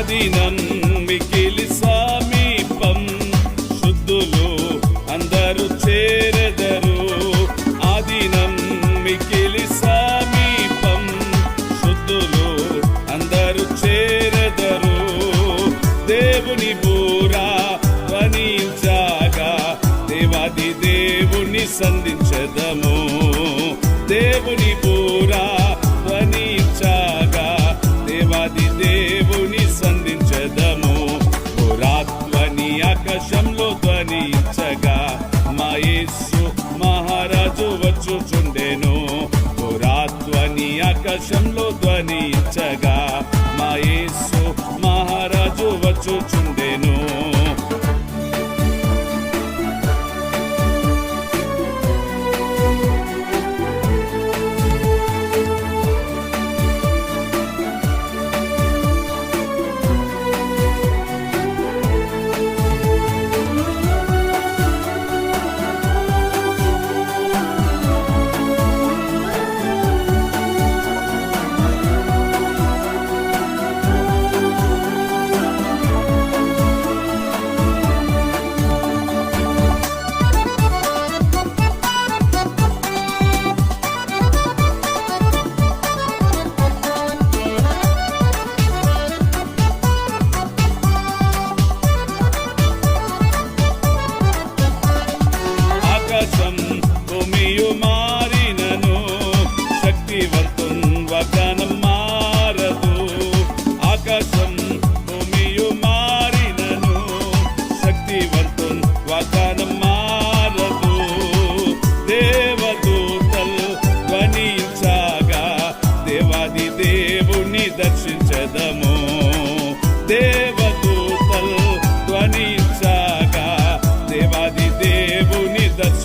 దినం మికిలి సమీపం, శుద్ధులు అందరూ చేరెదరు. ఆ దినం మికిలి సమీపం, శుద్ధులు అందరూ చేరెదరు. దేవుని బూరా ధ్వనించగా దేవాది దేవుని సంధించెదము. దేవుని బూరా ధ్వనించగా దేవాది దేవుని సంధించెదము. బూరాధ్వని ఆకాశంలో ధ్వనించగా మా యేసు మహారాజు వచ్చుచుండెను. బూరాధ్వని ఆకాశంలో ధ్వనించగా మా యేసు మహారాజు వచ్చుచుండెను. భూమియు మారినను శక్తివంతున్ వాగ్దానం మారదు. ఆకాశం భూమియు మారినను శక్తివంతున్ వాగ్దానం మారదు. దేవదూతల్ ధ్వనించగా దేవాది దేవుని దర్శించెదము. దేవదూతల్ ధ్వనించగా దేవాది దేవుని దర్శించెదము.